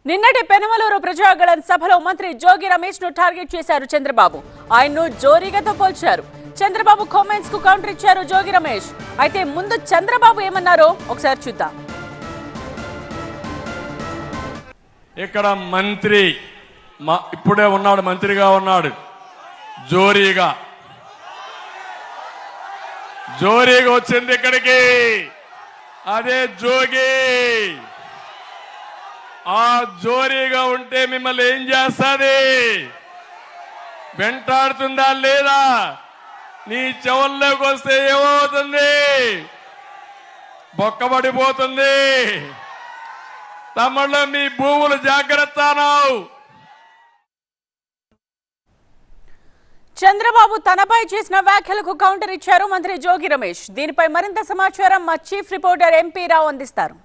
నిన్నటి పెనమలూరు ప్రజాగళం సభలో మంత్రి జోగి రమేష్ ను టార్గెట్ చేశారు చంద్రబాబు. ఆయన్ను జోరీగతో పోల్చారు. చంద్రబాబు కామెంట్స్ కు కౌంటర్ ఇచ్చారు జోగి రమేష్. అయితే ముందు చంద్రబాబు ఏమన్నారో ఒకసారి చూద్దాం. ఇక్కడ మంత్రి ఇప్పుడే ఉన్నాడు, మంత్రిగా ఉన్నాడు. జోరీగా వచ్చింది ఇక్కడికి. అదే జోగి. ఆ జోరీగా ఉంటే మిమ్మల్ని ఏం చేస్తుంది? వెంటాడుతుందా లేదా? నీ చెవుల్లోకి వస్తే ఏమవుతుంది? బొక్కబడిపోతుంది. తమ్ముళ్ళు, మీ భూములు జాగ్రత్తను. చంద్రబాబు తనపై చేసిన వ్యాఖ్యలకు కౌంటర్ ఇచ్చారు మంత్రి జోగి రమేష్. దీనిపై మరింత సమాచారం మా చీఫ్ రిపోర్టర్ ఎంపీ రావు అందిస్తారు.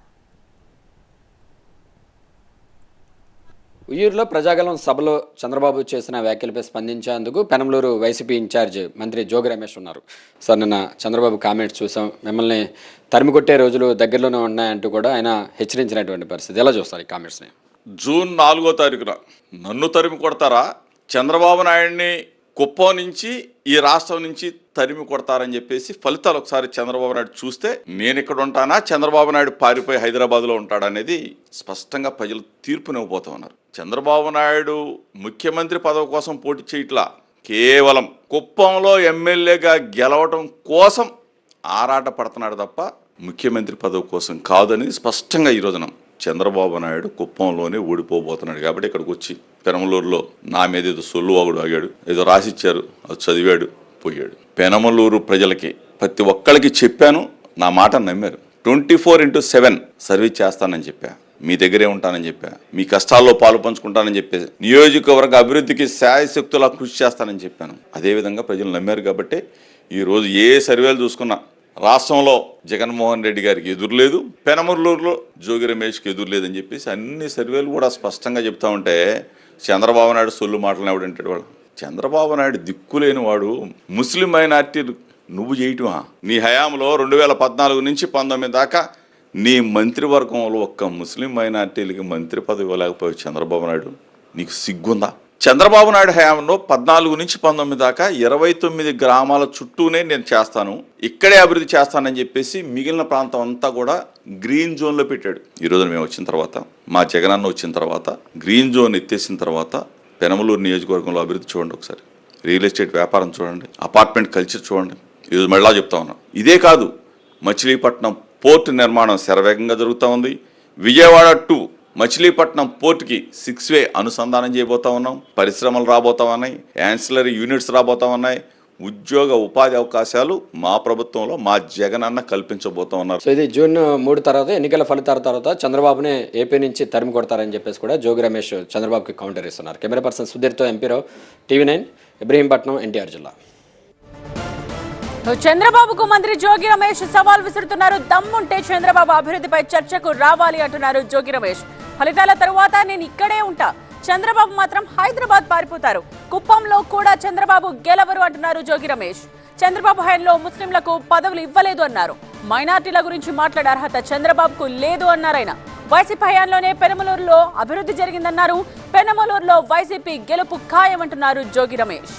ఉయ్యూరులో ప్రజాగళం సభలో చంద్రబాబు చేసిన వ్యాఖ్యలపై స్పందించేందుకు పెనమలూరు వైసీపీ ఇన్ఛార్జ్ మంత్రి జోగి రమేష్ ఉన్నారు. సార్, నిన్న చంద్రబాబు కామెంట్స్ చూసాం. మిమ్మల్ని తరిమికొట్టే రోజులు దగ్గరలోనే ఉన్నాయంటూ కూడా ఆయన హెచ్చరించినటువంటి పరిస్థితి. ఎలా చూస్తారు ఈ కామెంట్స్ని? జూన్ 4వ తారీఖున నన్ను తరిమి కొడతారా, చంద్రబాబు నాయుడిని కుప్పం నుంచి ఈ రాష్ట్రం నుంచి తరిమి కొడతారని చెప్పేసి ఫలితాలు ఒకసారి చంద్రబాబు నాయుడు చూస్తే నేను ఇక్కడ ఉంటానా, చంద్రబాబు నాయుడు పారిపోయి హైదరాబాద్లో ఉంటాడనేది స్పష్టంగా ప్రజలు తీర్పునివ్వబోతూ ఉన్నారు. చంద్రబాబు నాయుడు ముఖ్యమంత్రి పదవి కోసం పోటీ చేయట్లా, కేవలం కుప్పంలో ఎమ్మెల్యేగా గెలవటం కోసం ఆరాట పడుతున్నాడు తప్ప ముఖ్యమంత్రి పదవి కోసం కాదనేది స్పష్టంగా ఈ రోజున చంద్రబాబు నాయుడు కుప్పంలోనే ఓడిపోబోతున్నాడు. కాబట్టి ఇక్కడికి వచ్చి పెనమలూరులో నా మీద ఏదో సొల్లు వాగుడు ఆగాడు, ఏదో రాసిచ్చారు, అది చదివాడు, పోయాడు. పెనమలూరు ప్రజలకి ప్రతి ఒక్కరికి చెప్పాను, నా మాట నమ్మారు. 24/7 సర్వీస్ చేస్తానని చెప్పా, మీ దగ్గరే ఉంటానని చెప్పా, మీ కష్టాల్లో పాలు పంచుకుంటానని చెప్పేసి నియోజకవర్గ అభివృద్ధికి శాయశక్తులా కృషి చేస్తానని చెప్పాను. అదేవిధంగా ప్రజలు నమ్మారు. కాబట్టి ఈరోజు ఏ సర్వేలు చూసుకున్నా రాష్ట్రంలో జగన్మోహన్ రెడ్డి గారికి ఎదురులేదు, పెనమలూరులో జోగి రమేష్కి ఎదురులేదని చెప్పేసి అన్ని సర్వేలు కూడా స్పష్టంగా చెప్తా ఉంటే చంద్రబాబు నాయుడు సొల్లు మాటలు ఎవడంటాడు? వాడు చంద్రబాబు నాయుడు దిక్కులేని వాడు. ముస్లిం మైనార్టీ నువ్వు చేయటమా? నీ హయాంలో 2014 నుంచి 19 దాకా నీ మంత్రివర్గంలో ఒక్క ముస్లిం మైనార్టీలకి మంత్రి పదవి ఇవ్వలేకపోయావు చంద్రబాబు నాయుడు. నీకు సిగ్గుందా? చంద్రబాబు నాయుడు హయాంలో 14 నుంచి 19 దాకా 29 గ్రామాల చుట్టూనే నేను చేస్తాను, ఇక్కడే అభివృద్ధి చేస్తానని చెప్పేసి మిగిలిన ప్రాంతం అంతా కూడా గ్రీన్ జోన్లో పెట్టాడు. ఈరోజు మేము వచ్చిన తర్వాత, మా జగనన్న వచ్చిన తర్వాత గ్రీన్ జోన్ ఎత్తేసిన తర్వాత పెనమలూరు నియోజకవర్గంలో అభివృద్ధి చూడండి ఒకసారి. రియల్ ఎస్టేట్ వ్యాపారం చూడండి, అపార్ట్మెంట్ కల్చర్ చూడండి. ఈరోజు మళ్ళా చెప్తా ఉన్నాం. ఇదే కాదు, మచిలీపట్నం పోర్టు నిర్మాణం శరవేగంగా జరుగుతూ ఉంది. విజయవాడ టు మచిలీపట్నం పోర్టుకి 6 వే అనుసంధానం చేయబోతా ఉన్నాం. పరిశ్రమలు రాబోతా ఉన్నాయి, యాన్సిలరీ యూనిట్స్ రాబోతా ఉన్నాయి. ఉద్యోగ ఉపాధి అవకాశాలు మా ప్రభుత్వంలో మా జగనన్న కల్పించబోతా ఉన్నారు. సో ఇది జూన్ 3 తర్వాత ఎన్నికల ఫలితాల తర్వాత చంద్రబాబునే ఏపీ నుంచి తరిమి కొడతారని చెప్పేసి కూడా జోగి రమేష్ చంద్రబాబుకి కౌంటర్ ఇస్తున్నారు. కెమెరా పర్సన్ సుధీర్తో ఎంపీ రావు, TV9, ఇబ్రహీంపట్నం, ఎన్టీఆర్ జిల్లా. చంద్రబాబుకు మంత్రి జోగి రమేష్ సవాల్ విసురుతున్నారు. దమ్ముంటే చంద్రబాబు అభివృద్ధిపై చర్చకు రావాలి అంటున్నారు జోగి రమేష్. ఫలితాల తరువాత నేను ఇక్కడే ఉంటా, చంద్రబాబు మాత్రం హైదరాబాద్ పారిపోతారు, కుప్పంలో కూడా చంద్రబాబు గెలవరు అంటున్నారు జోగి రమేష్. చంద్రబాబు హయాంలో ముస్లింలకు పదవులు ఇవ్వలేదు అన్నారు. మైనార్టీల గురించి మాట్లాడే అర్హత చంద్రబాబుకు లేదు అన్నారాయన. వైసీపీ హయాంలోనే పెనమలూరులో అభివృద్ధి జరిగిందన్నారు. పెనమలూరులో వైసీపీ గెలుపు ఖాయమంటున్నారు జోగి రమేష్.